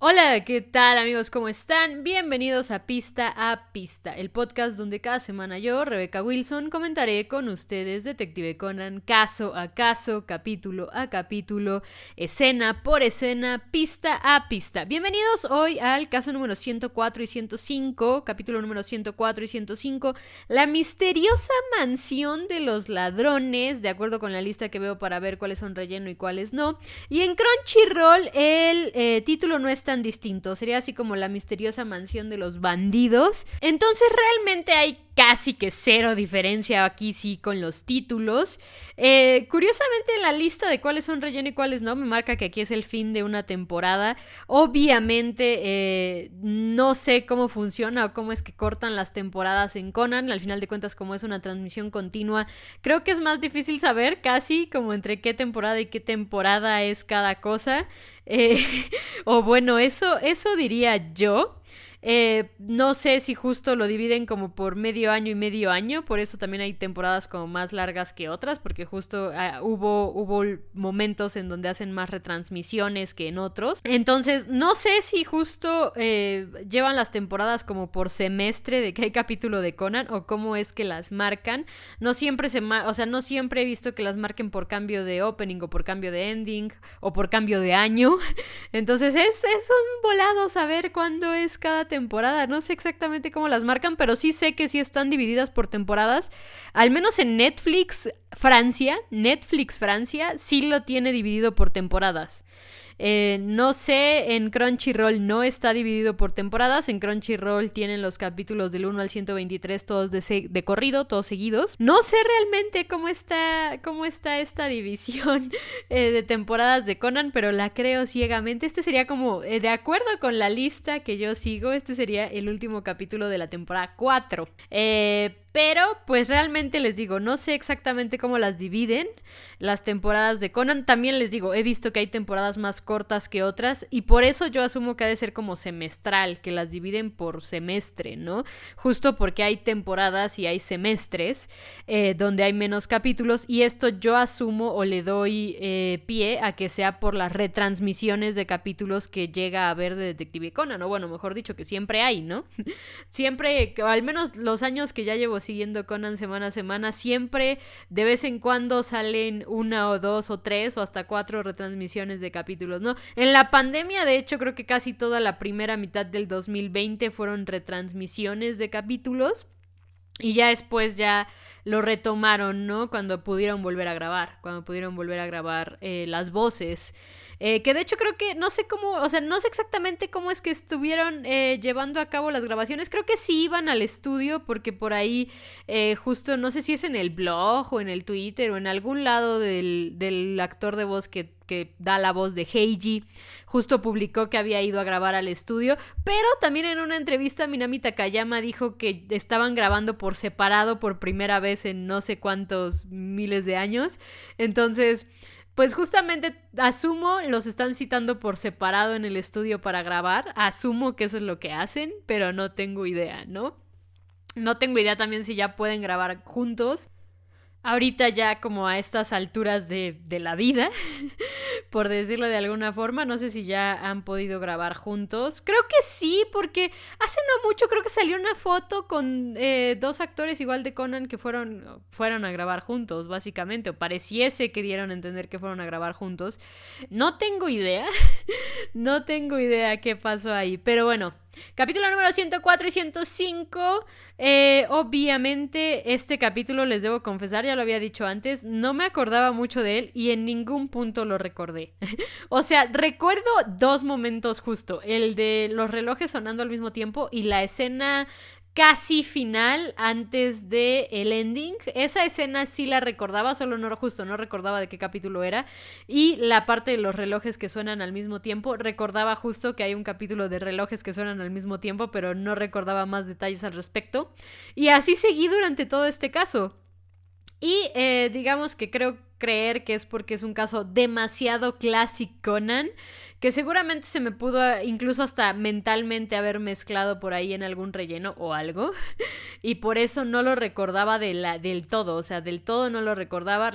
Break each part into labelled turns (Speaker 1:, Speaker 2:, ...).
Speaker 1: Hola, ¿qué tal amigos? ¿Cómo están? Bienvenidos a Pista, el podcast donde cada semana yo, Rebecca Wilson, comentaré con ustedes Detective Conan caso a caso, capítulo a capítulo, escena por escena, pista a pista. Bienvenidos hoy al caso número 104 y 105, capítulo número 104 y 105, la misteriosa mansión de los ladrones, de acuerdo con la lista que veo para ver cuáles son relleno y cuáles no. Y en Crunchyroll el título no es tan distinto, sería así como la misteriosa mansión de los bandidos. Entonces realmente hay casi que cero diferencia aquí sí con los títulos. Curiosamente en la lista de cuáles son relleno y cuáles no me marca que aquí es el fin de una temporada. Obviamente no sé cómo funciona o cómo es que cortan las temporadas en Conan. Al final de cuentas, como es una transmisión continua, creo que es más difícil saber casi como entre qué temporada y qué temporada es cada cosa. O bueno, eso diría yo. No sé si justo lo dividen como por medio año y medio año, por eso también hay temporadas como más largas que otras, porque justo hubo momentos en donde hacen más retransmisiones que en otros. Entonces, no sé si justo llevan las temporadas como por semestre de que hay capítulo de Conan o cómo es que las marcan. No siempre no siempre he visto que las marquen por cambio de opening o por cambio de ending o por cambio de año. Entonces es un volado saber cuándo es cada temporada. No sé exactamente cómo las marcan, pero sí sé que sí están divididas por temporadas. Al menos en Netflix Francia sí lo tiene dividido por temporadas. No sé, en Crunchyroll no está dividido por temporadas. En Crunchyroll tienen los capítulos del 1 al 123 todos de corrido, todos seguidos. No sé realmente cómo está esta división de temporadas de Conan, pero la creo ciegamente. Este sería como, de acuerdo con la lista que yo sigo, este sería el último capítulo de la temporada 4. Pero pues realmente les digo, no sé exactamente cómo las dividen las temporadas de Conan. También les digo, he visto que hay temporadas más cortas que otras y por eso yo asumo que ha de ser como semestral, que las dividen por semestre, ¿no? Justo porque hay temporadas y hay semestres donde hay menos capítulos y esto yo asumo o le doy pie a que sea por las retransmisiones de capítulos que llega a haber de Detective Conan, o bueno, mejor dicho, que siempre hay, ¿no? Siempre, al menos los años que ya llevo siguiendo Conan semana a semana, siempre de vez en cuando salen una o dos o tres o hasta 4 retransmisiones de capítulos, ¿no? En la pandemia, de hecho, creo que casi toda la primera mitad del 2020 fueron retransmisiones de capítulos. Y ya después ya lo retomaron, ¿no? Cuando pudieron volver a grabar las voces. Que de hecho creo que, no sé cómo, o sea, no sé exactamente cómo es que estuvieron llevando a cabo las grabaciones. Creo que sí iban al estudio porque por ahí justo, no sé si es en el blog o en el Twitter o en algún lado del actor de voz que da la voz de Heiji, justo publicó que había ido a grabar al estudio, pero también en una entrevista Minami Takayama dijo que estaban grabando por separado por primera vez en no sé cuántos miles de años. Entonces, pues justamente asumo los están citando por separado en el estudio para grabar, asumo que eso es lo que hacen, pero no tengo idea, ¿no? No tengo idea también si ya pueden grabar juntos. Ahorita ya como a estas alturas de la vida, por decirlo de alguna forma, no sé si ya han podido grabar juntos. Creo que sí, porque hace no mucho creo que salió una foto con dos actores igual de Conan que fueron a grabar juntos, básicamente, o pareciese que dieron a entender que fueron a grabar juntos. No tengo idea, no tengo idea qué pasó ahí, pero bueno. Capítulo número 104 y 105. Obviamente este capítulo, les debo confesar, ya lo había dicho antes, no me acordaba mucho de él y en ningún punto lo recordé. O sea, recuerdo dos momentos justo, el de los relojes sonando al mismo tiempo y la escena casi final antes de el ending. Esa escena sí la recordaba, solo no recordaba de qué capítulo era. Y la parte de los relojes que suenan al mismo tiempo, recordaba justo que hay un capítulo de relojes que suenan al mismo tiempo, pero no recordaba más detalles al respecto. Y así seguí durante todo este caso. Y digamos que creo creer que es porque es un caso demasiado clásico Conan, que seguramente se me pudo incluso hasta mentalmente haber mezclado por ahí en algún relleno o algo, y por eso no lo recordaba del todo, o sea, del todo no lo recordaba,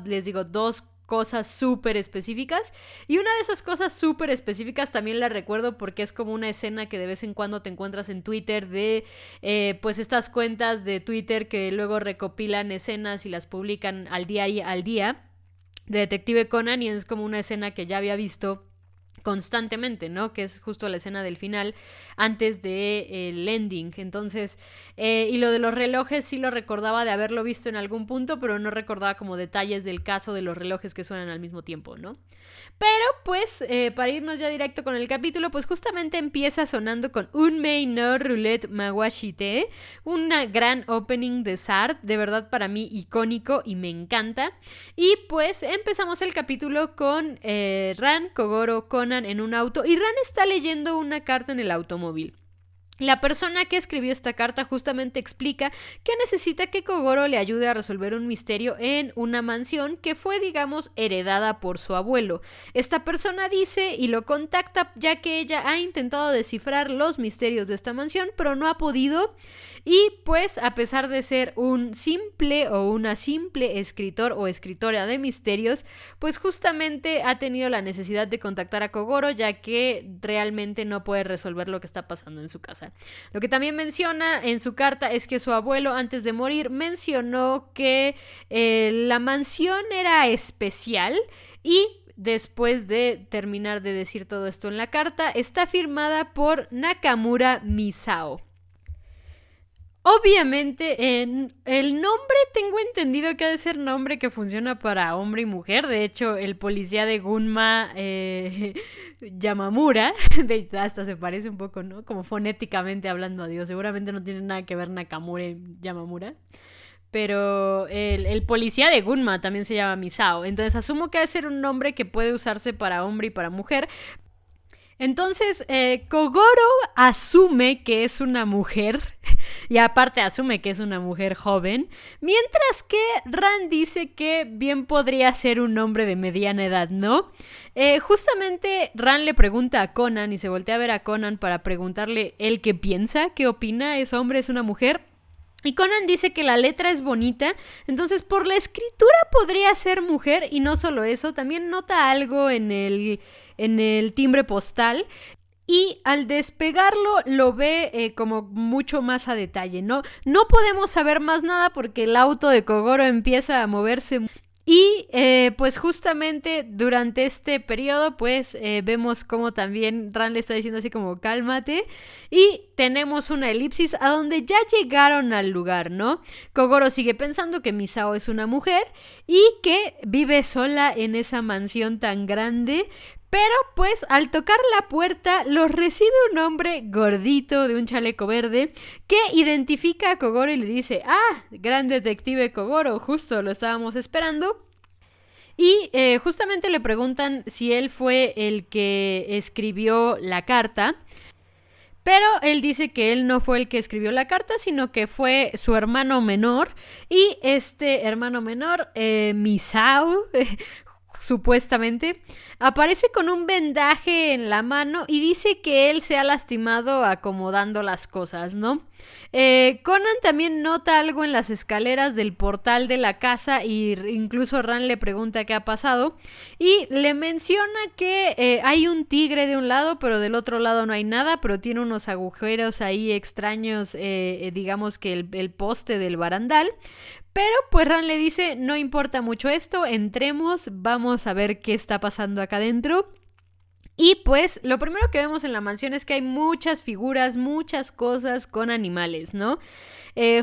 Speaker 1: les digo, dos cosas súper específicas. Y una de esas cosas súper específicas también la recuerdo porque es como una escena que de vez en cuando te encuentras en Twitter de pues estas cuentas de Twitter que luego recopilan escenas y las publican al día de Detective Conan, y es como una escena que ya había visto constantemente, ¿no? Que es justo la escena del final antes del ending. Entonces, y lo de los relojes sí lo recordaba de haberlo visto en algún punto, pero no recordaba como detalles del caso de los relojes que suenan al mismo tiempo, ¿no? Pero pues, para irnos ya directo con el capítulo, pues justamente empieza sonando con Unmei no Roulette Mawashite, una gran opening de Sart, de verdad para mí icónico y me encanta. Y pues empezamos el capítulo con Ran, Kogoro, Conan en un auto, y Ran está leyendo una carta en el automóvil. La persona que escribió esta carta justamente explica que necesita que Kogoro le ayude a resolver un misterio en una mansión que fue, digamos, heredada por su abuelo. Esta persona dice y lo contacta ya que ella ha intentado descifrar los misterios de esta mansión, pero no ha podido. Y pues, a pesar de ser un simple o una simple escritor o escritora de misterios, pues justamente ha tenido la necesidad de contactar a Kogoro ya que realmente no puede resolver lo que está pasando en su casa. Lo que también menciona en su carta es que su abuelo, antes de morir, mencionó que la mansión era especial, y después de terminar de decir todo esto en la carta, está firmada por Nakamura Misao. Obviamente, el nombre tengo entendido que ha de ser nombre que funciona para hombre y mujer. De hecho, el policía de Gunma, Yamamura, hasta se parece un poco, ¿no? Como fonéticamente hablando, Dios, seguramente no tiene nada que ver Nakamura y Yamamura. Pero el policía de Gunma también se llama Misao. Entonces asumo que ha de ser un nombre que puede usarse para hombre y para mujer. Entonces, Kogoro asume que es una mujer, y aparte asume que es una mujer joven, mientras que Ran dice que bien podría ser un hombre de mediana edad, ¿no? Justamente Ran le pregunta a Conan, y se voltea a ver a Conan para preguntarle él qué piensa, qué opina, ¿es hombre, es una mujer? Y Conan dice que la letra es bonita, entonces por la escritura podría ser mujer, y no solo eso, también nota algo en el timbre postal, y al despegarlo lo ve como mucho más a detalle, ¿no? No podemos saber más nada porque el auto de Kogoro empieza a moverse. Y pues justamente durante este periodo pues vemos como también Ran le está diciendo así como cálmate, y tenemos una elipsis a donde ya llegaron al lugar, ¿no? Kogoro sigue pensando que Misao es una mujer y que vive sola en esa mansión tan grande. Pero pues al tocar la puerta los recibe un hombre gordito de un chaleco verde que identifica a Kogoro y le dice: ¡Ah, gran detective Kogoro! Justo lo estábamos esperando. Y justamente le preguntan si él fue el que escribió la carta. Pero él dice que él no fue el que escribió la carta, sino que fue su hermano menor. Y este hermano menor, Misao, supuestamente, aparece con un vendaje en la mano y dice que él se ha lastimado acomodando las cosas, ¿no? Conan también nota algo en las escaleras del portal de la casa, y incluso Ran le pregunta qué ha pasado y le menciona que hay un tigre de un lado, pero del otro lado no hay nada, pero tiene unos agujeros ahí extraños, digamos que el poste del barandal. Pero pues Ran le dice: no importa mucho esto, entremos, vamos a ver qué está pasando acá adentro. Y pues lo primero que vemos en la mansión es que hay muchas figuras, muchas cosas con animales, ¿no?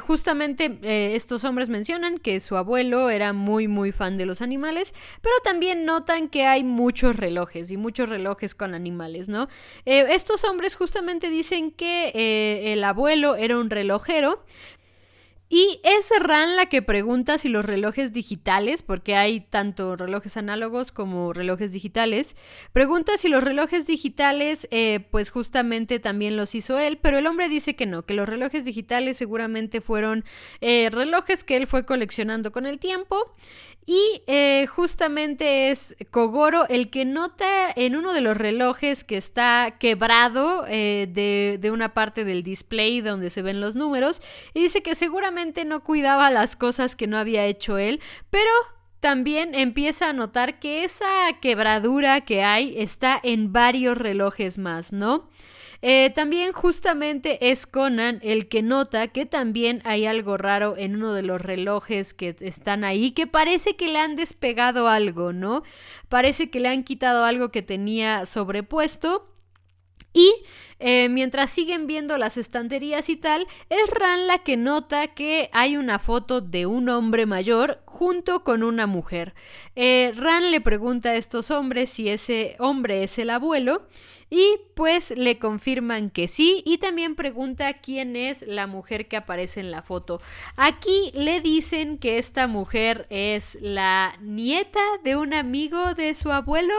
Speaker 1: Justamente estos hombres mencionan que su abuelo era muy muy fan de los animales, pero también notan que hay muchos relojes y muchos relojes con animales, ¿no? Estos hombres justamente dicen que el abuelo era un relojero. Y es Ran la que pregunta si los relojes digitales, porque hay tanto relojes análogos como relojes digitales, pregunta si los relojes digitales pues justamente también los hizo él, pero el hombre dice que no, que los relojes digitales seguramente fueron relojes que él fue coleccionando con el tiempo. Y justamente es Kogoro el que nota en uno de los relojes que está quebrado de una parte del display donde se ven los números, y dice que seguramente no cuidaba las cosas que no había hecho él, pero también empieza a notar que esa quebradura que hay está en varios relojes más, ¿no? También justamente es Conan el que nota que también hay algo raro en uno de los relojes que están ahí, que parece que le han despegado algo, ¿no? Parece que le han quitado algo que tenía sobrepuesto. Y mientras siguen viendo las estanterías y tal, es Ran la que nota que hay una foto de un hombre mayor junto con una mujer. Ran le pregunta a estos hombres si ese hombre es el abuelo y pues le confirman que sí, y también pregunta quién es la mujer que aparece en la foto. Aquí le dicen que esta mujer es la nieta de un amigo de su abuelo.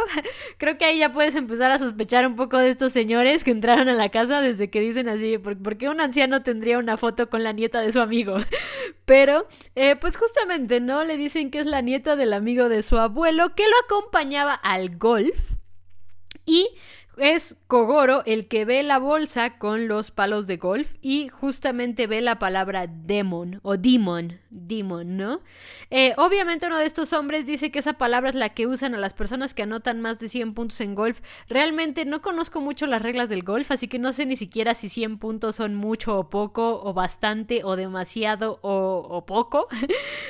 Speaker 1: Creo que ahí ya puedes empezar a sospechar un poco de estos señores que entraron a la casa desde que dicen así, ¿por qué un anciano tendría una foto con la nieta de su amigo? Pero, pues justamente, ¿no? Le dicen que es la nieta del amigo de su abuelo que lo acompañaba al golf y es Kogoro el que ve la bolsa con los palos de golf y justamente ve la palabra demon o demon, ¿no? Obviamente uno de estos hombres dice que esa palabra es la que usan a las personas que anotan más de 100 puntos en golf. Realmente no conozco mucho las reglas del golf, así que no sé ni siquiera si 100 puntos son mucho o poco, o bastante, o demasiado, o poco.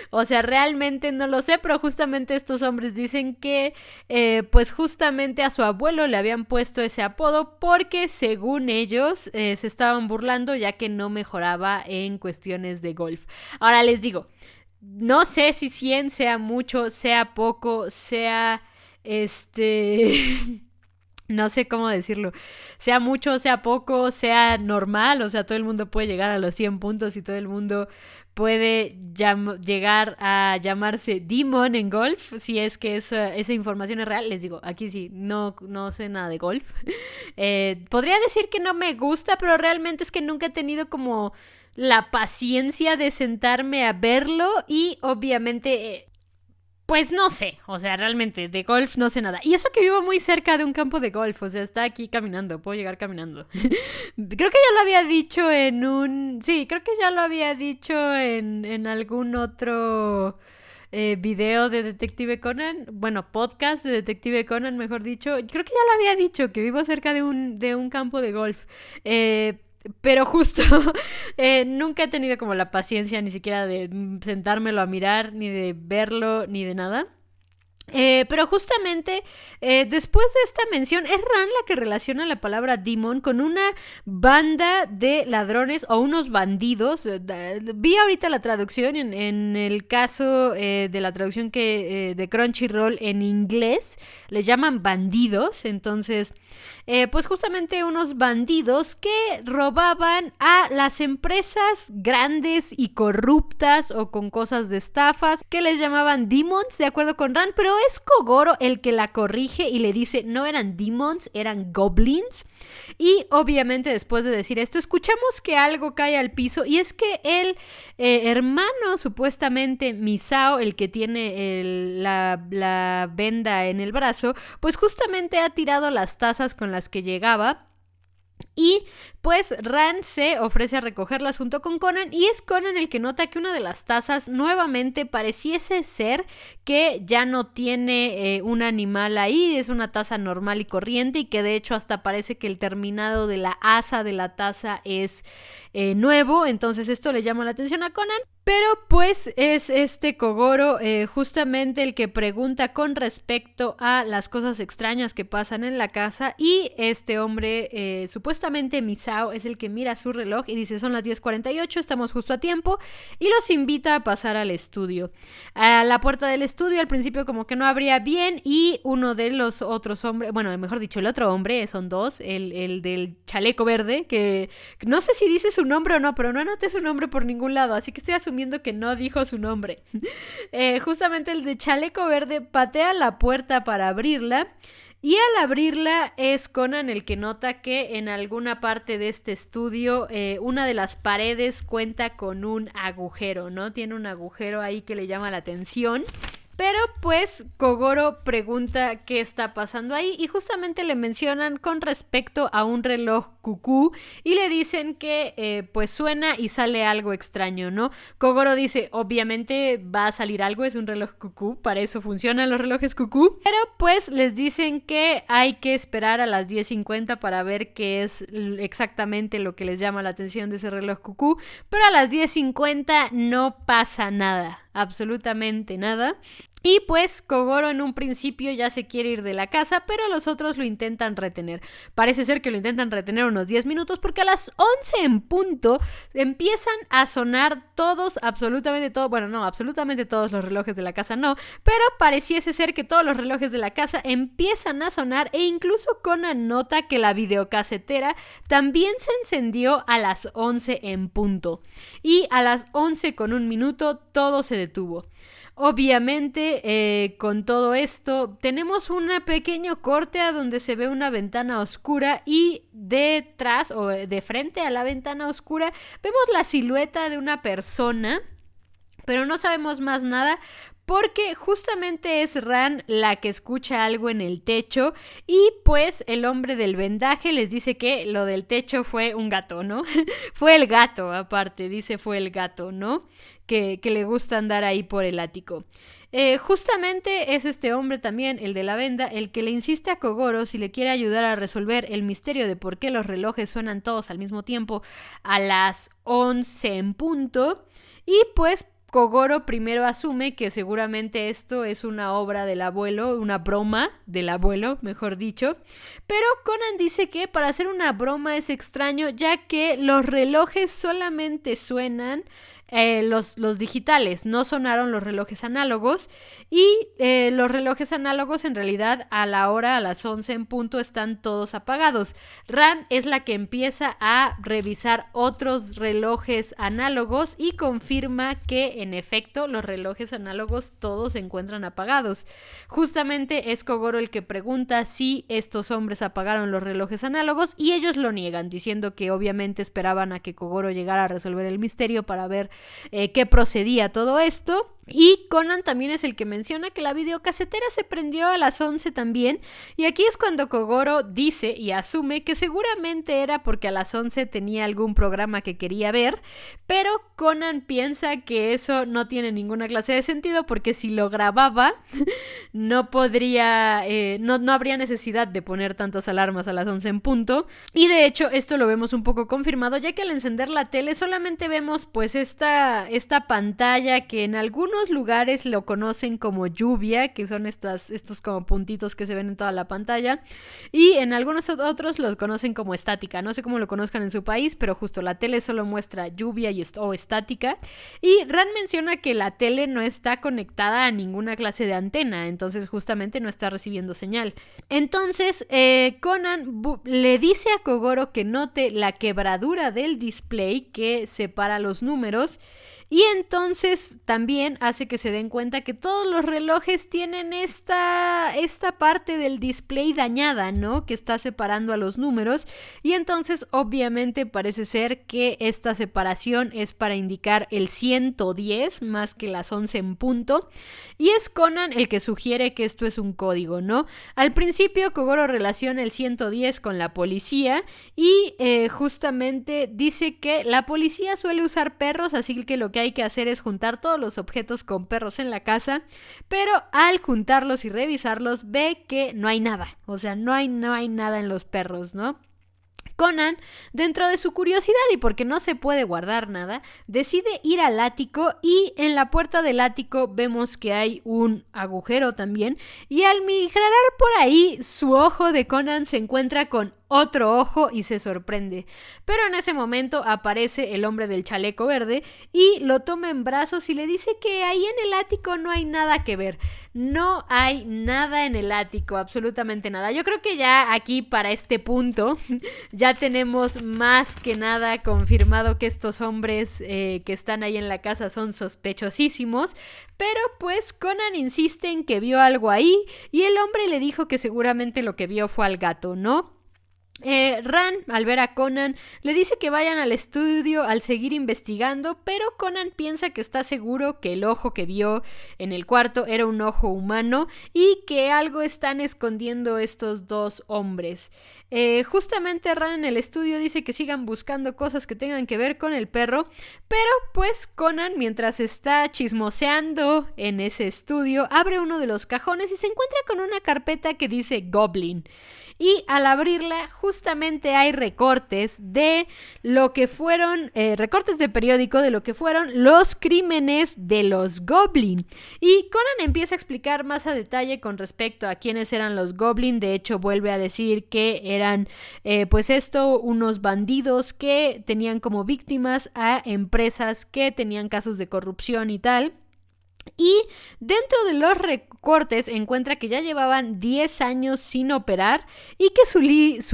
Speaker 1: O sea, realmente no lo sé, pero justamente estos hombres dicen que pues justamente a su abuelo le habían puesto ese apodo porque según ellos se estaban burlando ya que no mejoraba en cuestiones de golf. Ahora les digo, no sé si 100 sea mucho, sea poco, sea no sé cómo decirlo, sea mucho, sea poco, sea normal, o sea, todo el mundo puede llegar a los 100 puntos y todo el mundo puede llegar a llamarse Demon en golf, si es que esa información es real. Les digo, aquí sí, no sé nada de golf. Podría decir que no me gusta, pero realmente es que nunca he tenido como la paciencia de sentarme a verlo y obviamente... pues no sé, o sea, realmente de golf no sé nada. Y eso que vivo muy cerca de un campo de golf, o sea, está aquí caminando, puedo llegar caminando. Creo que ya lo había dicho creo que ya lo había dicho en algún otro video de Detective Conan, bueno, podcast de Detective Conan, mejor dicho. Creo que ya lo había dicho, que vivo cerca de un campo de golf. Pero justo nunca he tenido como la paciencia ni siquiera de sentármelo a mirar, ni de verlo, ni de nada. Pero justamente después de esta mención es Ran la que relaciona la palabra demon con una banda de ladrones o unos bandidos. Vi ahorita la traducción en el caso de la traducción de Crunchyroll en inglés les llaman bandidos. Entonces pues justamente unos bandidos que robaban a las empresas grandes y corruptas o con cosas de estafas que les llamaban demons, de acuerdo con Ran, pero es Kogoro el que la corrige y le dice no eran demons, eran goblins. Y obviamente después de decir esto escuchamos que algo cae al piso y es que el hermano supuestamente Misao, el que tiene la venda en el brazo, pues justamente ha tirado las tazas con las que llegaba. Y pues Ran se ofrece a recogerlas junto con Conan y es Conan el que nota que una de las tazas nuevamente pareciese ser que ya no tiene un animal ahí, es una taza normal y corriente y que de hecho hasta parece que el terminado de la asa de la taza es nuevo, entonces esto le llama la atención a Conan. Pero pues es Kogoro justamente el que pregunta con respecto a las cosas extrañas que pasan en la casa y este hombre, supuestamente Misao, es el que mira su reloj y dice son las 10:48, estamos justo a tiempo y los invita a pasar al estudio. A la puerta del estudio al principio como que no abría bien y uno de los otros hombres, bueno, mejor dicho, el otro hombre, son dos, el del chaleco verde, que no sé si dice su nombre o no, pero no anoté su nombre por ningún lado, así que estoy asumiendo que no dijo su nombre. Justamente el de chaleco verde patea la puerta para abrirla y al abrirla es Conan el que nota que en alguna parte de este estudio una de las paredes cuenta con un agujero, ¿no? Tiene un agujero ahí que le llama la atención. Pero pues Kogoro pregunta qué está pasando ahí y justamente le mencionan con respecto a un reloj cucú y le dicen que pues suena y sale algo extraño, ¿no? Kogoro dice, obviamente va a salir algo, es un reloj cucú, para eso funcionan los relojes cucú, pero pues les dicen que hay que esperar a las 10:50 para ver qué es exactamente lo que les llama la atención de ese reloj cucú, pero a las 10:50 no pasa nada, absolutamente nada. Y pues Kogoro en un principio ya se quiere ir de la casa, pero los otros lo intentan retener. Parece ser que lo intentan retener unos 10 minutos porque a las 11 en punto empiezan a sonar todos, absolutamente todos, bueno, no, absolutamente todos los relojes de la casa no, pero pareciese ser que todos los relojes de la casa empiezan a sonar e incluso Conan nota que la videocasetera también se encendió a las 11 en punto. Y a las 11:01 todo se detuvo. Obviamente, con todo esto, tenemos un pequeño corte a donde se ve una ventana oscura y detrás o de frente a la ventana oscura vemos la silueta de una persona, pero no sabemos más nada porque justamente es Ran la que escucha algo en el techo y pues el hombre del vendaje les dice que lo del techo fue un gato, ¿no? Fue el gato, aparte, dice fue el gato, ¿no? Que le gusta andar ahí por el ático. Justamente es este hombre también, el de la venda, el que le insiste a Kogoro si le quiere ayudar a resolver el misterio de por qué los relojes suenan todos al mismo tiempo a las 11 en punto. Y pues Kogoro primero asume que seguramente esto es una obra del abuelo, una broma del abuelo, mejor dicho. Pero Conan dice que para hacer una broma es extraño, ya que los relojes solamente suenan los digitales, no sonaron los relojes análogos y los relojes análogos en realidad a la hora, a las 11 en punto, están todos apagados. Ran es la que empieza a revisar otros relojes análogos y confirma que en efecto los relojes análogos todos se encuentran apagados. Justamente es Kogoro el que pregunta si estos hombres apagaron los relojes análogos y ellos lo niegan, diciendo que obviamente esperaban a que Kogoro llegara a resolver el misterio para ver qué procedía todo esto. Y Conan también es el que menciona que la videocasetera se prendió a las 11 también, y aquí es cuando Kogoro dice y asume que seguramente era porque a las 11 tenía algún programa que quería ver, pero Conan piensa que eso no tiene ninguna clase de sentido porque si lo grababa no podría, no habría necesidad de poner tantas alarmas a las 11 en punto, y de hecho esto lo vemos un poco confirmado, ya que al encender la tele solamente vemos pues esta pantalla que en algunos lugares lo conocen como lluvia, que son estos como puntitos que se ven en toda la pantalla, y en algunos otros los conocen como estática. No sé cómo lo conozcan en su país, pero justo la tele solo muestra lluvia o estática. Y Ran menciona que la tele no está conectada a ninguna clase de antena, entonces justamente no está recibiendo señal. Entonces Conan le dice a Kogoro que note la quebradura del display que separa los números. Y entonces también hace que se den cuenta que todos los relojes tienen esta parte del display dañada, ¿no? Que está separando a los números. Y entonces obviamente parece ser que esta separación es para indicar el 110 más que las 11 en punto. Y es Conan el que sugiere que esto es un código, ¿no? Al principio Kogoro relaciona el 110 con la policía y justamente dice que la policía suele usar perros, así que lo que hay que hacer es juntar todos los objetos con perros en la casa, pero al juntarlos y revisarlos ve que no hay nada, o sea, no hay nada en los perros, ¿no? Conan, dentro de su curiosidad y porque no se puede guardar nada, decide ir al ático y en la puerta del ático vemos que hay un agujero también y al mirar por ahí su ojo de Conan se encuentra con otro ojo y se sorprende. Pero en ese momento aparece el hombre del chaleco verde y lo toma en brazos y le dice que ahí en el ático no hay nada que ver. No hay nada en el ático, absolutamente nada. Yo creo que ya aquí para este punto ya tenemos más que nada confirmado que estos hombres que están ahí en la casa son sospechosísimos. Pero pues Conan insiste en que vio algo ahí y el hombre le dijo que seguramente lo que vio fue al gato, ¿no? Ran, al ver a Conan, le dice que vayan al estudio al seguir investigando, pero Conan piensa que está seguro que el ojo que vio en el cuarto era un ojo humano y que algo están escondiendo estos dos hombres. Justamente Ran en el estudio dice que sigan buscando cosas que tengan que ver con el perro, pero pues Conan, mientras está chismoseando en ese estudio, abre uno de los cajones y se encuentra con una carpeta que dice Goblin. Y al abrirla justamente hay recortes de lo que fueron, recortes de periódico de lo que fueron los crímenes de los Goblin. Y Conan empieza a explicar más a detalle con respecto a quiénes eran los Goblin. De hecho vuelve a decir que eran unos bandidos que tenían como víctimas a empresas que tenían casos de corrupción y tal. Y dentro de los recortes encuentra que ya llevaban 10 años sin operar y que su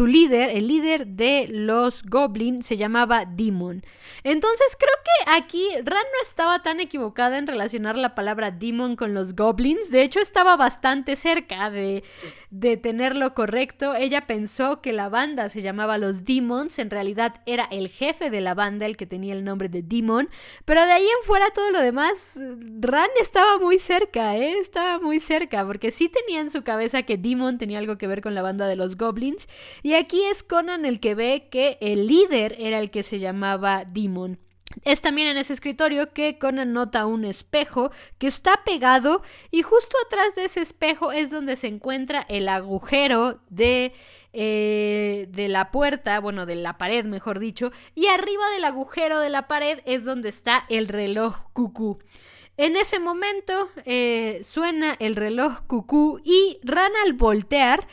Speaker 1: líder, el líder de los Goblin, se llamaba Demon. Entonces creo que aquí Ran no estaba tan equivocada en relacionar la palabra Demon con los Goblins. De hecho estaba bastante cerca de tenerlo correcto. Ella pensó que la banda se llamaba los Demons. En realidad era el jefe de la banda el que tenía el nombre de Demon. Pero de ahí en fuera todo lo demás, Ran estaba muy cerca, estaba muy cerca, porque sí tenía en su cabeza que Demon tenía algo que ver con la banda de los Goblins, y aquí es Conan el que ve que el líder era el que se llamaba Demon. Es también en ese escritorio que Conan nota un espejo que está pegado y justo atrás de ese espejo es donde se encuentra el agujero de la puerta, bueno, de la pared mejor dicho, y arriba del agujero de la pared es donde está el reloj cucú. En ese momento suena el reloj cucú y Ran al voltear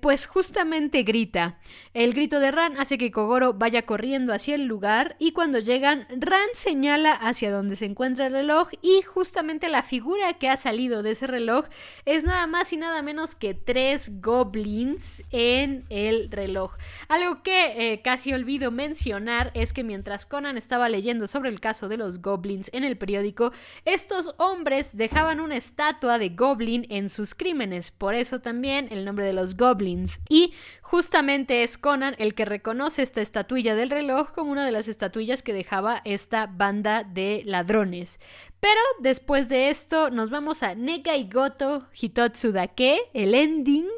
Speaker 1: pues justamente grita. El grito de Ran hace que Kogoro vaya corriendo hacia el lugar y cuando llegan, Ran señala hacia donde se encuentra el reloj y justamente la figura que ha salido de ese reloj es nada más y nada menos que 3 goblins en el reloj. Algo que casi olvido mencionar es que mientras Conan estaba leyendo sobre el caso de los goblins en el periódico, estos hombres dejaban una estatua de goblin en sus crímenes, por eso también el nombre de los goblins. Y justamente es Conan el que reconoce esta estatuilla del reloj como una de las estatuillas que dejaba esta banda de ladrones. Pero después de esto nos vamos a Negai Goto Hitotsu Dake, el ending.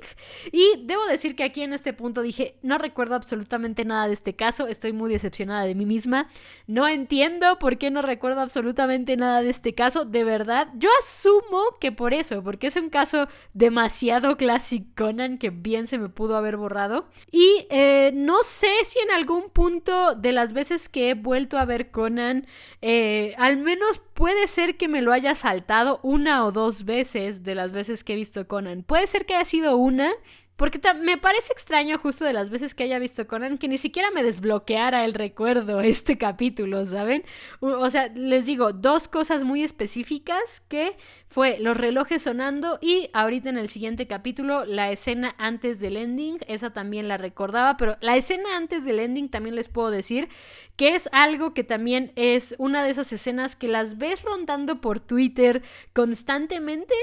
Speaker 1: Y debo decir que aquí en este punto dije, no recuerdo absolutamente nada de este caso, estoy muy decepcionada de mí misma. No entiendo por qué no recuerdo absolutamente nada de este caso, de verdad. Yo asumo que por eso, porque es un caso demasiado Classic Conan que bien se me pudo haber borrado. Y no sé si en algún punto de las veces que he vuelto a ver Conan, al menos puede ser que me lo haya saltado 1 o 2 veces de las veces que he visto Conan. Puede ser que haya sido una, porque me parece extraño justo de las veces que haya visto Conan que ni siquiera me desbloqueara el recuerdo este capítulo, ¿saben? O sea, les digo, 2 cosas muy específicas que fue los relojes sonando y ahorita en el siguiente capítulo la escena antes del ending, esa también la recordaba, pero la escena antes del ending también les puedo decir que es algo que también es una de esas escenas que las ves rondando por Twitter constantemente.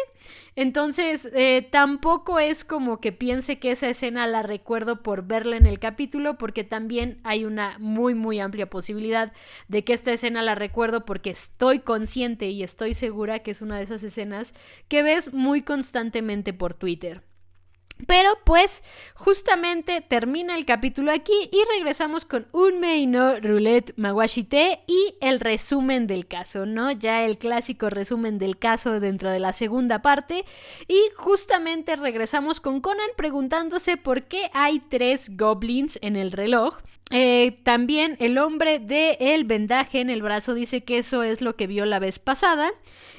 Speaker 1: Entonces tampoco es como que piense que esa escena la recuerdo por verla en el capítulo, porque también hay una muy muy amplia posibilidad de que esta escena la recuerdo porque estoy consciente y estoy segura que es una de esas escenas que ves muy constantemente por Twitter. Pero pues justamente termina el capítulo aquí y regresamos con Unmei no Roulette Mawashite y el resumen del caso, ¿no? Ya el clásico resumen del caso dentro de la segunda parte y justamente regresamos con Conan preguntándose por qué hay 3 goblins en el reloj. También el hombre del vendaje en el brazo dice que eso es lo que vio la vez pasada.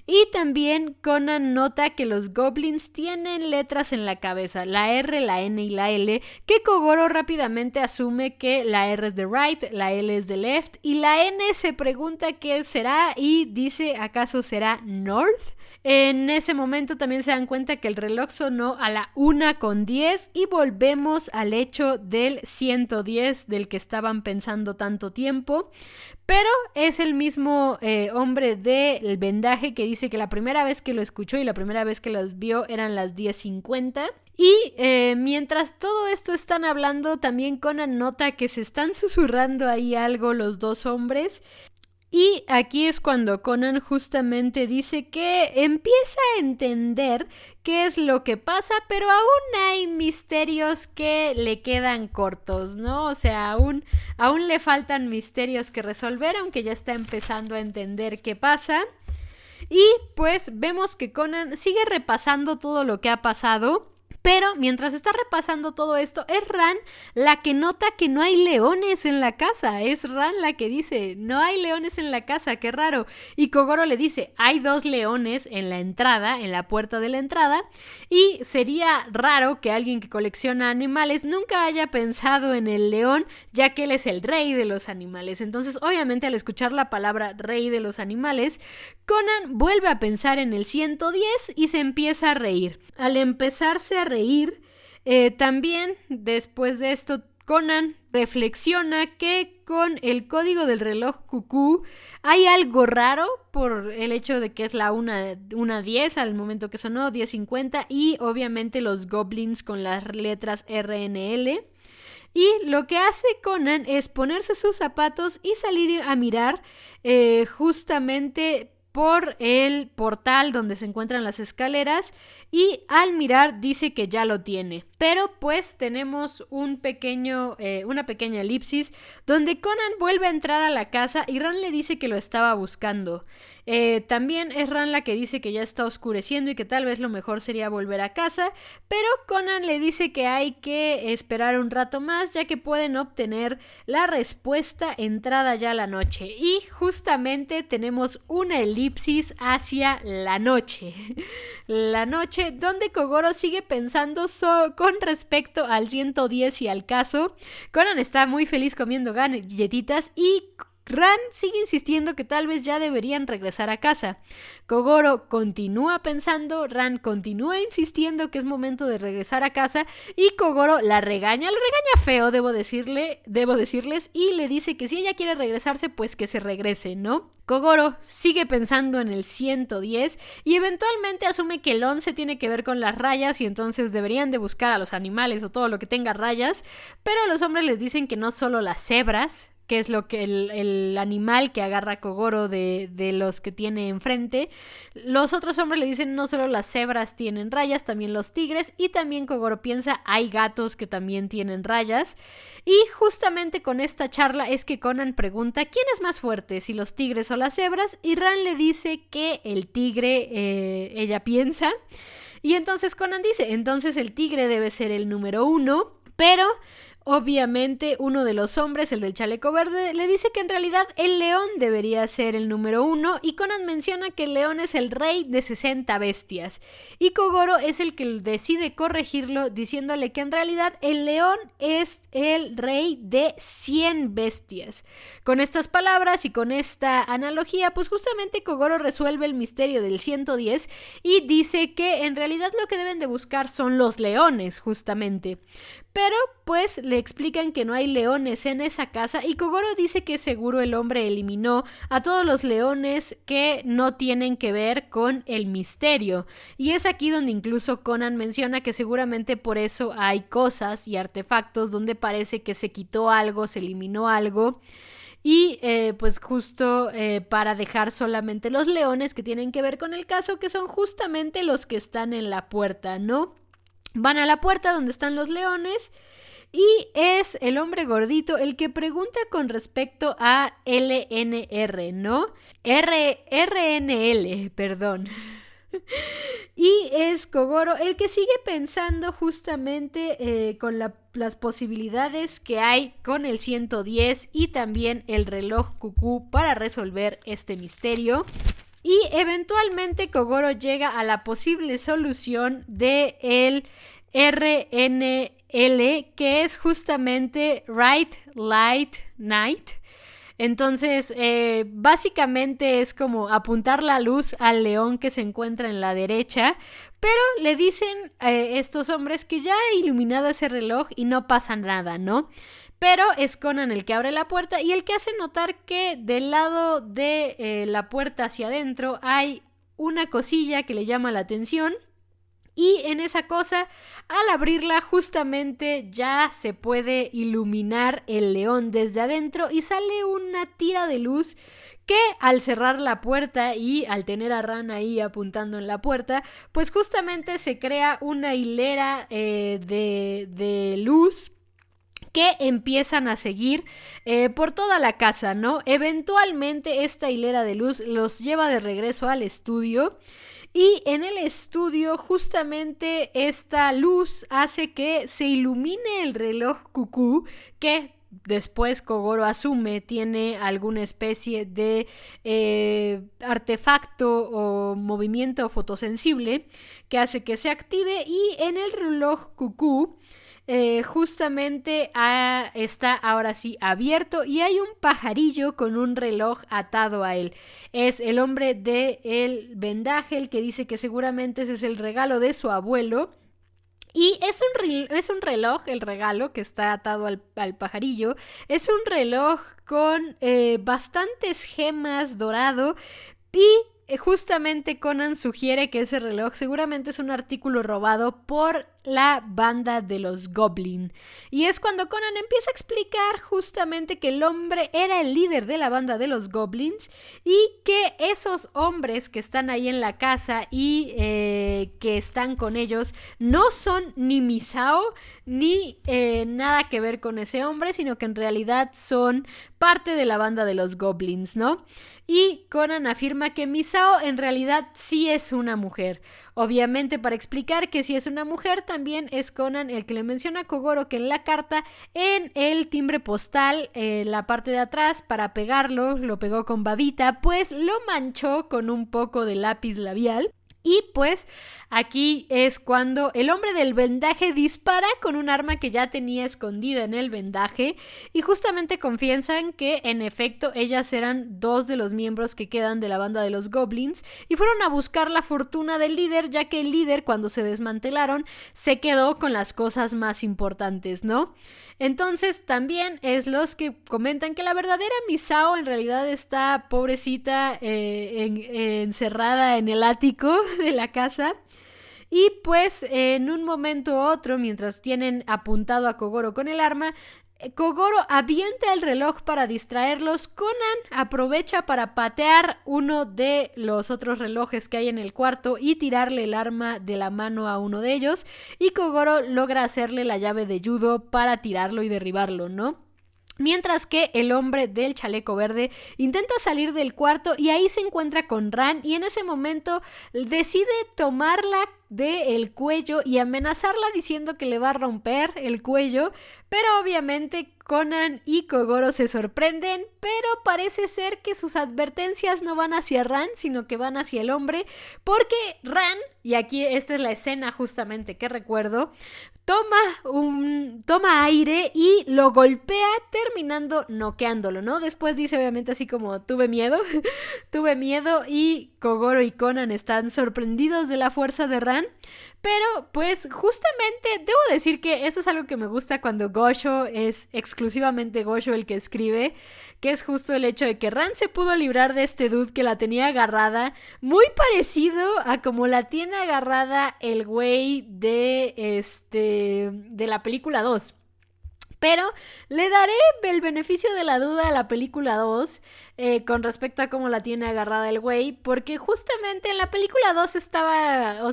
Speaker 1: Y también Conan nota que los goblins tienen letras en la cabeza, la R, la N y la L, que Kogoro rápidamente asume que la R es de right, la L es de left y la N se pregunta qué será y dice ¿acaso será north? En ese momento también se dan cuenta que el reloj sonó a la 1:10 y volvemos al hecho del 110 del que estaban pensando tanto tiempo. Pero es el mismo hombre del vendaje que dice que la primera vez que lo escuchó y la primera vez que los vio eran las 10:50. Y mientras todo esto están hablando, también Conan nota que se están susurrando ahí algo los dos hombres. Y aquí es cuando Conan justamente dice que empieza a entender qué es lo que pasa, pero aún hay misterios que le quedan cortos, ¿no? O sea, aún le faltan misterios que resolver, aunque ya está empezando a entender qué pasa. Y pues vemos que Conan sigue repasando todo lo que ha pasado. Pero mientras está repasando todo esto, es Ran la que nota que no hay leones en la casa. Es Ran la que dice, no hay leones en la casa, qué raro. Y Kogoro le dice, hay 2 leones en la entrada, en la puerta de la entrada. Y sería raro que alguien que colecciona animales nunca haya pensado en el león, ya que él es el rey de los animales. Entonces, obviamente, al escuchar la palabra rey de los animales, Conan vuelve a pensar en el 110 y se empieza a reír. Al empezarse a reír, también después de esto, Conan reflexiona que con el código del reloj cucú hay algo raro por el hecho de que es la 1:10 al momento que sonó, 10:50, y obviamente los goblins con las letras RNL. Y lo que hace Conan es ponerse sus zapatos y salir a mirar justamente por el portal donde se encuentran las escaleras, y al mirar dice que ya lo tiene. Pero pues tenemos una pequeña elipsis donde Conan vuelve a entrar a la casa y Ran le dice que lo estaba buscando. También es Ran la que dice que ya está oscureciendo y que tal vez lo mejor sería volver a casa, pero Conan le dice que hay que esperar un rato más, ya que pueden obtener la respuesta entrada ya la noche. Y justamente tenemos una elipsis hacia la noche. La noche donde Kogoro sigue pensando con respecto al 110 y al caso. Conan está muy feliz comiendo galletitas y Ran sigue insistiendo que tal vez ya deberían regresar a casa. Kogoro continúa pensando, Ran continúa insistiendo que es momento de regresar a casa y Kogoro lo regaña feo, debo decirles, y le dice que si ella quiere regresarse, pues que se regrese, ¿no? Kogoro sigue pensando en el 110 y eventualmente asume que el 11 tiene que ver con las rayas y entonces deberían de buscar a los animales o todo lo que tenga rayas, pero los hombres les dicen que no solo las cebras, que es lo que el animal que agarra Kogoro de los que tiene enfrente. Los otros hombres le dicen no solo las cebras tienen rayas, también los tigres, y también Kogoro piensa hay gatos que también tienen rayas. Y justamente con esta charla es que Conan pregunta ¿quién es más fuerte, si los tigres o las cebras? Y Ran le dice que el tigre, ella piensa. Y entonces Conan dice, entonces el tigre debe ser el número 1, pero obviamente uno de los hombres, el del chaleco verde, le dice que en realidad el león debería ser el número 1 y Conan menciona que el león es el rey de 60 bestias y Kogoro es el que decide corregirlo diciéndole que en realidad el león es el rey de 100 bestias. Con estas palabras y con esta analogía, pues justamente Kogoro resuelve el misterio del 110 y dice que en realidad lo que deben de buscar son los leones, justamente. Pero pues le explican que no hay leones en esa casa y Kogoro dice que seguro el hombre eliminó a todos los leones que no tienen que ver con el misterio. Y es aquí donde incluso Conan menciona que seguramente por eso hay cosas y artefactos donde parece que se quitó algo, se eliminó algo. Y pues justo para dejar solamente los leones que tienen que ver con el caso, que son justamente los que están en la puerta, ¿no? Van a la puerta donde están los leones y es el hombre gordito el que pregunta con respecto a LNR, ¿no? RNL, perdón. Y es Kogoro el que sigue pensando justamente con las posibilidades que hay con el 110 y también el reloj cucú para resolver este misterio. Y eventualmente Kogoro llega a la posible solución de el RNL, que es justamente Right Light Night. Entonces, básicamente es como apuntar la luz al león que se encuentra en la derecha, pero le dicen estos hombres que ya ha iluminado ese reloj y no pasa nada, ¿no? Pero es Conan el que abre la puerta y el que hace notar que del lado de la puerta hacia adentro hay una cosilla que le llama la atención. Y en esa cosa, al abrirla, justamente ya se puede iluminar el león desde adentro y sale una tira de luz que al cerrar la puerta y al tener a Ran ahí apuntando en la puerta, pues justamente se crea una hilera de luz que empiezan a seguir por toda la casa, ¿no? Eventualmente esta hilera de luz los lleva de regreso al estudio. Y en el estudio justamente esta luz hace que se ilumine el reloj cucú que después Kogoro asume tiene alguna especie de artefacto o movimiento fotosensible que hace que se active y en el reloj cucú justamente está ahora sí abierto y hay un pajarillo con un reloj atado a él. Es el hombre del vendaje el que dice que seguramente ese es el regalo de su abuelo. Y es un reloj, el regalo que está atado al pajarillo. Es un reloj con bastantes gemas dorado y justamente Conan sugiere que ese reloj seguramente es un artículo robado por la banda de los Goblin. Y es cuando Conan empieza a explicar justamente que el hombre era el líder de la banda de los Goblins y que esos hombres que están ahí en la casa y que están con ellos no son ni Misao ni nada que ver con ese hombre, sino que en realidad son parte de la banda de los Goblins, ¿no? Y Conan afirma que Misao en realidad sí es una mujer. Obviamente, para explicar que si es una mujer, también es Conan el que le menciona a Kogoro que en la carta, en el timbre postal, la parte de atrás, para pegarlo, lo pegó con babita, pues lo manchó con un poco de lápiz labial. Y pues aquí es cuando el hombre del vendaje dispara con un arma que ya tenía escondida en el vendaje y justamente confiesan que en efecto ellas eran dos de los miembros que quedan de la banda de los Goblins y fueron a buscar la fortuna del líder, ya que el líder cuando se desmantelaron se quedó con las cosas más importantes, ¿no? Entonces también es los que comentan que la verdadera Misao en realidad está pobrecita encerrada en el ático de la casa. Y pues en un momento u otro, mientras tienen apuntado a Kogoro con el arma, Kogoro avienta el reloj para distraerlos. Conan aprovecha para patear uno de los otros relojes que hay en el cuarto y tirarle el arma de la mano a uno de ellos. Y Kogoro logra hacerle la llave de judo para tirarlo y derribarlo, ¿no? Mientras que el hombre del chaleco verde intenta salir del cuarto y ahí se encuentra con Ran y en ese momento decide tomarla del cuello y amenazarla diciendo que le va a romper el cuello, pero obviamente Conan y Kogoro se sorprenden, pero parece ser que sus advertencias no van hacia Ran, sino que van hacia el hombre, porque Ran, y aquí esta es la escena justamente que recuerdo, toma aire y lo golpea terminando noqueándolo, ¿no? Después dice obviamente así como tuve miedo y Kogoro y Conan están sorprendidos de la fuerza de Ran, pero pues justamente debo decir que eso es algo que me gusta cuando Gosho es exclusivamente Gosho el que escribe, que es justo el hecho de que Ran se pudo librar de este dude que la tenía agarrada, muy parecido a como la tiene agarrada el güey de la película 2. Pero le daré el beneficio de la duda a la película 2 con respecto a cómo la tiene agarrada el güey, porque justamente en la película 2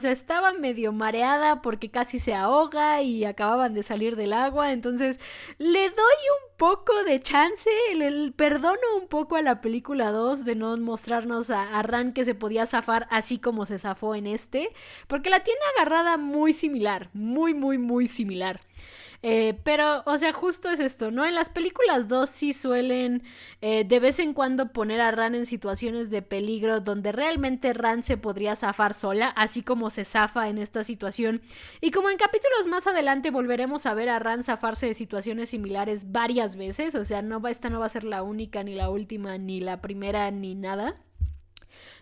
Speaker 1: estaba medio mareada porque casi se ahoga y acababan de salir del agua, entonces le doy un poco de chance, le perdono un poco a la película 2 de no mostrarnos a Ran que se podía zafar así como se zafó en porque la tiene agarrada muy similar, muy similar. Pero, o sea, justo es esto, ¿no? En las películas 2 sí suelen de vez en cuando poner a Ran en situaciones de peligro donde realmente Ran se podría zafar sola, así como se zafa en esta situación. Y como en capítulos más adelante volveremos a ver a Ran zafarse de situaciones similares varias veces, o sea, esta no va a ser la única, ni la última, ni la primera, ni nada.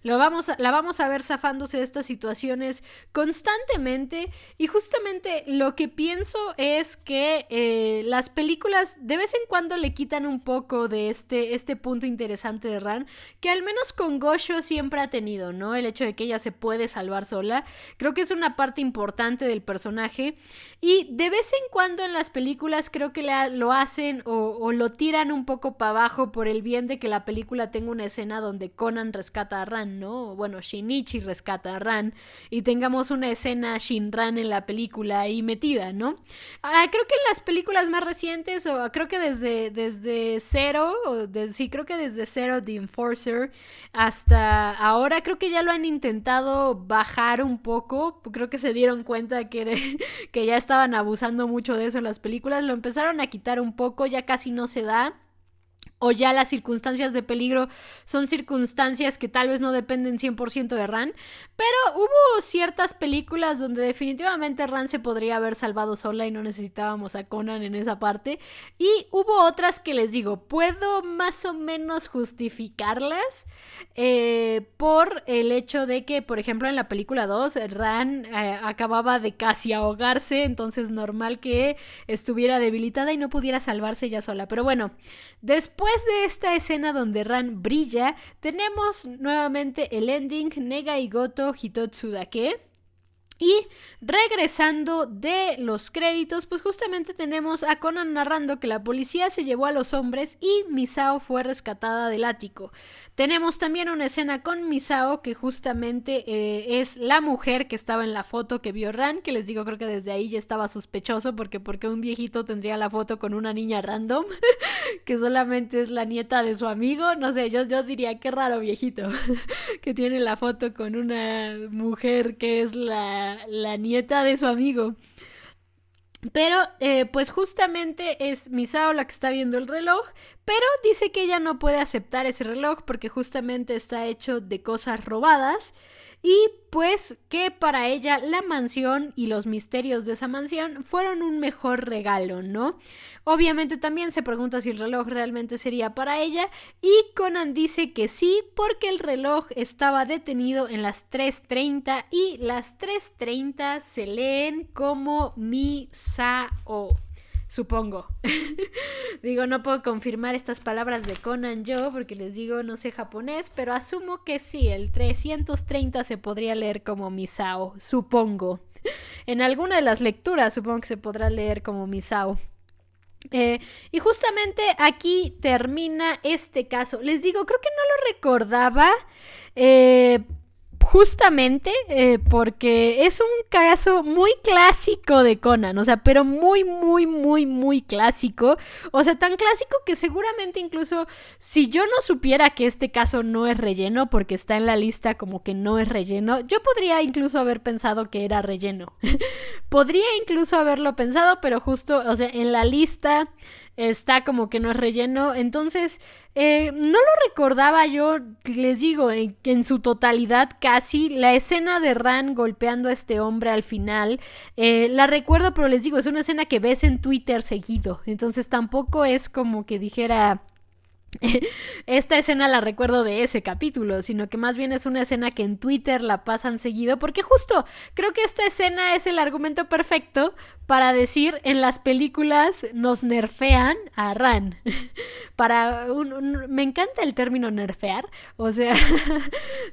Speaker 1: La vamos a ver zafándose de estas situaciones constantemente, y justamente lo que pienso es que las películas de vez en cuando le quitan un poco de este punto interesante de Ran, que al menos con Gosho siempre ha tenido, ¿no? El hecho de que ella se puede salvar sola, creo que es una parte importante del personaje, y de vez en cuando en las películas creo que lo hacen o lo tiran un poco para abajo por el bien de que la película tenga una escena donde Conan rescata a Ran, ¿no? Bueno, Shinichi rescata a Ran y tengamos una escena Shinran en la película ahí metida, ¿no? Creo que en las películas más recientes, o creo que desde Zero, sí, creo que desde Zero The Enforcer hasta ahora, creo que ya lo han intentado bajar un poco. Creo que se dieron cuenta que ya estaban abusando mucho de eso en las películas, lo empezaron a quitar un poco, ya casi no se da. O ya las circunstancias de peligro son circunstancias que tal vez no dependen 100% de Ran, pero hubo ciertas películas donde definitivamente Ran se podría haber salvado sola y no necesitábamos a Conan en esa parte, y hubo otras que les digo, puedo más o menos justificarlas por el hecho de que, por ejemplo, en la película 2 Ran acababa de casi ahogarse, entonces normal que estuviera debilitada y no pudiera salvarse ella sola, pero bueno, después de esta escena donde Ran brilla, tenemos nuevamente el ending Negai Goto Hitotsu Dake. Y regresando de los créditos, pues justamente tenemos a Conan narrando que la policía se llevó a los hombres y Misao fue rescatada del ático. Tenemos también una escena con Misao, que justamente es la mujer que estaba en la foto que vio Ran, que les digo, creo que desde ahí ya estaba sospechoso, porque un viejito tendría la foto con una niña random, que solamente es la nieta de su amigo. No sé, yo diría, qué raro viejito, que tiene la foto con una mujer que es la nieta de su amigo. Pero pues justamente es Misao la que está viendo el reloj, pero dice que ella no puede aceptar ese reloj porque justamente está hecho de cosas robadas, y pues que para ella la mansión y los misterios de esa mansión fueron un mejor regalo, ¿no? Obviamente también se pregunta si el reloj realmente sería para ella, y Conan dice que sí, porque el reloj estaba detenido en las 3:30 y las 3:30 se leen como Misao. Supongo. Digo, no puedo confirmar estas palabras de Conan yo, porque les digo, no sé japonés, pero asumo que sí, el 330 se podría leer como Misao, supongo. En alguna de las lecturas supongo que se podrá leer como Misao. Y justamente aquí termina este caso. Les digo, creo que no lo recordaba. Justamente porque es un caso muy clásico de Conan, o sea, pero muy, muy, muy, muy clásico. O sea, tan clásico que seguramente incluso si yo no supiera que este caso no es relleno, porque está en la lista como que no es relleno, yo podría incluso haber pensado que era relleno. Podría incluso haberlo pensado, pero justo, o sea, en la lista está como que no es relleno. Entonces no lo recordaba yo, les digo, en su totalidad casi. La escena de Ran golpeando a este hombre al final la recuerdo, pero les digo, es una escena que ves en Twitter seguido, entonces tampoco es como que dijera esta escena la recuerdo de ese capítulo, sino que más bien es una escena que en Twitter la pasan seguido, porque justo creo que esta escena es el argumento perfecto para decir, en las películas nos nerfean a Ran. Me encanta el término nerfear, o sea,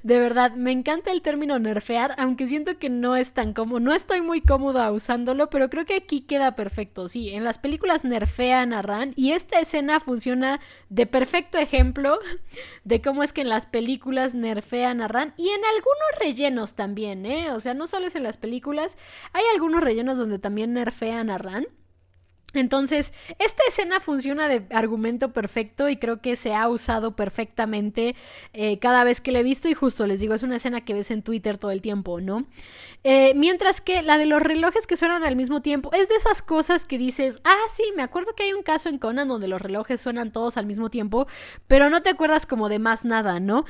Speaker 1: de verdad, me encanta el término nerfear, aunque siento que no es tan cómodo, no estoy muy cómoda usándolo, pero creo que aquí queda perfecto. Sí, en las películas nerfean a Ran, y esta escena funciona de perfecto ejemplo de cómo es que en las películas nerfean a Ran, y en algunos rellenos también, o sea, no solo es en las películas, hay algunos rellenos donde también nerfean a Ran. Entonces, esta escena funciona de argumento perfecto y creo que se ha usado perfectamente cada vez que la he visto, y justo les digo, es una escena que ves en Twitter todo el tiempo, ¿no? Mientras que la de los relojes que suenan al mismo tiempo es de esas cosas que dices, sí, me acuerdo que hay un caso en Conan donde los relojes suenan todos al mismo tiempo, pero no te acuerdas como de más nada, ¿no?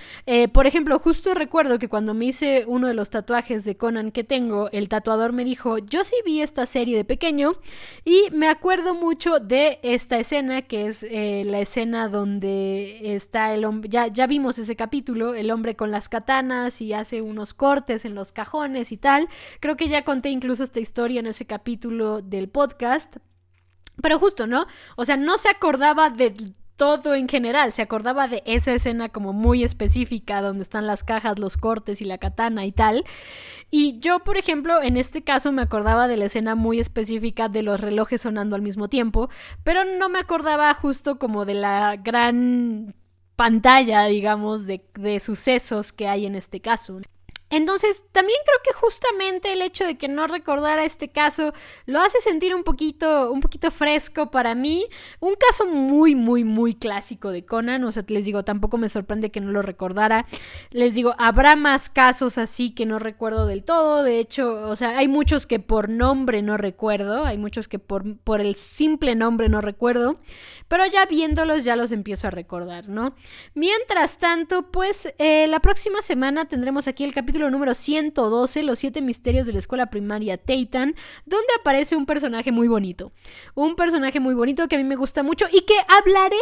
Speaker 1: Por ejemplo, justo recuerdo que cuando me hice uno de los tatuajes de Conan que tengo, el tatuador me dijo, yo sí vi esta serie de pequeño y me acuerdo acuerdo mucho de esta escena, que es la escena donde está el hombre, ya vimos ese capítulo, el hombre con las katanas y hace unos cortes en los cajones y tal. Creo que ya conté incluso esta historia en ese capítulo del podcast. Pero justo, ¿no? O sea, no se acordaba de todo en general, se acordaba de esa escena como muy específica donde están las cajas, los cortes y la katana y tal. Y yo, por ejemplo, en este caso me acordaba de la escena muy específica de los relojes sonando al mismo tiempo, pero no me acordaba justo como de la gran pantalla, digamos, de sucesos que hay en este caso. Entonces, también creo que justamente el hecho de que no recordara este caso lo hace sentir un poquito fresco para mí. Un caso muy, muy, muy clásico de Conan. O sea, les digo, tampoco me sorprende que no lo recordara. Les digo, habrá más casos así que no recuerdo del todo. De hecho, o sea, hay muchos que por nombre no recuerdo. Hay muchos que por el simple nombre no recuerdo. Pero ya viéndolos ya los empiezo a recordar, ¿no? Mientras tanto, pues la próxima semana tendremos aquí el capítulo número 112, los 7 misterios de la escuela primaria Teitan, donde aparece un personaje muy bonito. Un personaje muy bonito que a mí me gusta mucho y que hablaré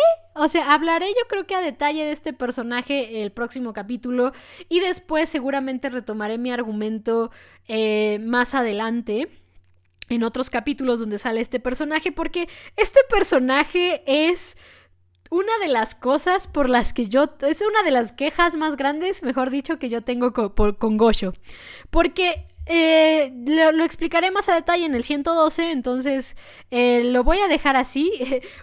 Speaker 1: yo creo que a detalle de este personaje el próximo capítulo y después seguramente retomaré mi argumento más adelante en otros capítulos donde sale este personaje, porque este personaje es una de las cosas por las que es una de las quejas más grandes, mejor dicho, que yo tengo con Gosho. Porque lo explicaré más a detalle en el 112, entonces lo voy a dejar así.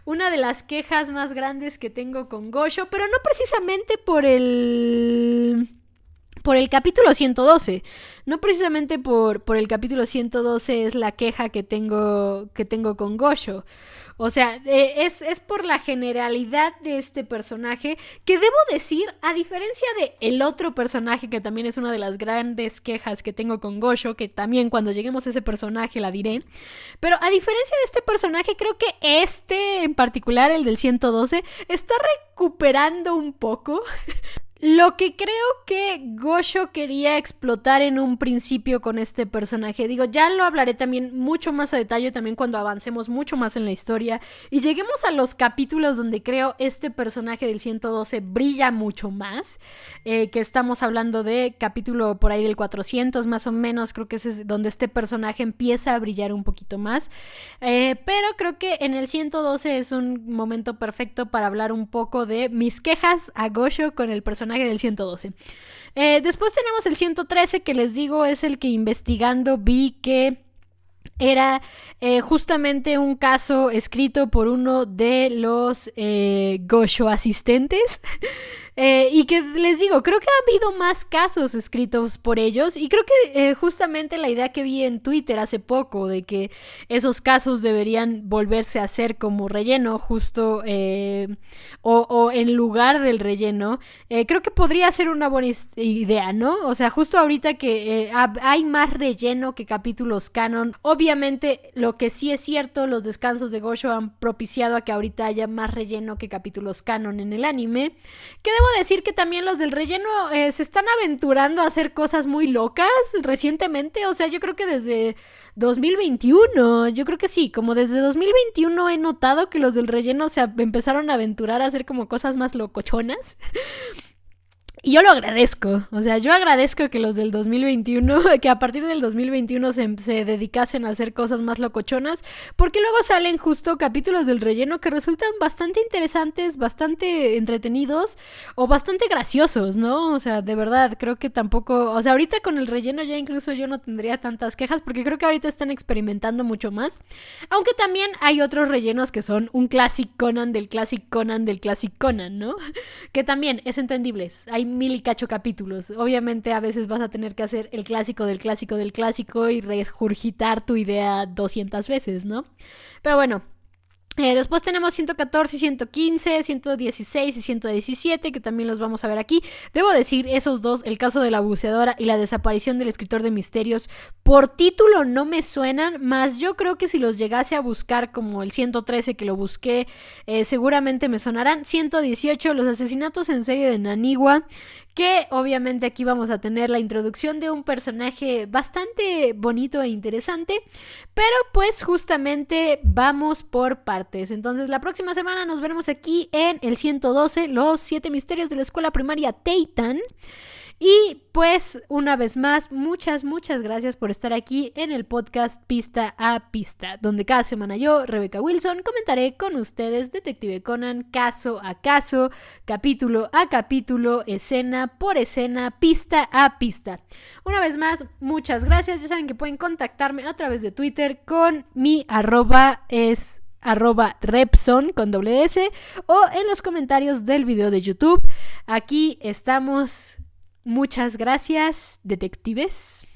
Speaker 1: Una de las quejas más grandes que tengo con Gosho, pero no precisamente por el capítulo 112. No precisamente por el capítulo 112 es la queja que tengo con Gosho. O sea, es por la generalidad de este personaje, que debo decir, a diferencia de el otro personaje, que también es una de las grandes quejas que tengo con Gosho, que también cuando lleguemos a ese personaje la diré, pero a diferencia de este personaje, creo que este en particular, el del 112, está recuperando un poco lo que creo que Gosho quería explotar en un principio con este personaje. Digo, ya lo hablaré también mucho más a detalle también cuando avancemos mucho más en la historia y lleguemos a los capítulos donde creo este personaje del 112 brilla mucho más, que estamos hablando de capítulo por ahí del 400 más o menos, creo que es donde este personaje empieza a brillar un poquito más, pero creo que en el 112 es un momento perfecto para hablar un poco de mis quejas a Gosho con el personaje del 112. Después tenemos el 113, que les digo es el que investigando vi que era justamente un caso escrito por uno de los Gosho asistentes. Y que les digo, creo que ha habido más casos escritos por ellos y creo que justamente la idea que vi en Twitter hace poco de que esos casos deberían volverse a hacer como relleno justo o en lugar del relleno, creo que podría ser una buena idea, ¿no? O sea, justo ahorita que hay más relleno que capítulos canon, obviamente lo que sí es cierto, los descansos de Gosho han propiciado a que ahorita haya más relleno que capítulos canon en el anime, que debo decir que también los del relleno se están aventurando a hacer cosas muy locas recientemente. O sea, yo creo que desde 2021, yo creo que sí, como desde 2021 he notado que los del relleno se empezaron a aventurar a hacer como cosas más locochonas. Y yo lo agradezco, o sea, yo agradezco que los del 2021, que a partir del 2021 se dedicasen a hacer cosas más locochonas, porque luego salen justo capítulos del relleno que resultan bastante interesantes, bastante entretenidos o bastante graciosos, ¿no? O sea, de verdad, creo que tampoco, o sea, ahorita con el relleno ya incluso yo no tendría tantas quejas, porque creo que ahorita están experimentando mucho más, aunque también hay otros rellenos que son un Classic Conan del Classic Conan del Classic Conan, ¿no? Que también es entendible, hay 1000 y cacho capítulos. Obviamente a veces vas a tener que hacer el clásico del clásico del clásico y regurgitar tu idea 200 veces, ¿no? Pero bueno, Después tenemos 114, 115, 116 y 117, que también los vamos a ver aquí. Debo decir, esos dos, el caso de la buceadora y la desaparición del escritor de misterios, por título no me suenan, más yo creo que si los llegase a buscar como el 113 que lo busqué, seguramente me sonarán. 118, los asesinatos en serie de Nanigua, que obviamente aquí vamos a tener la introducción de un personaje bastante bonito e interesante, pero pues justamente vamos por partes. Entonces la próxima semana nos veremos aquí en el 112, los 7 misterios de la escuela primaria Teitan. Y pues una vez más, muchas gracias por estar aquí en el podcast Pista a Pista, donde cada semana yo, Rebeca Wilson, comentaré con ustedes Detective Conan caso a caso, capítulo a capítulo, escena por escena, pista a pista. Una vez más, muchas gracias. Ya saben que pueden contactarme a través de Twitter con mi @ es @Repson con S, o en los comentarios del video de YouTube. Aquí estamos. Muchas gracias, detectives.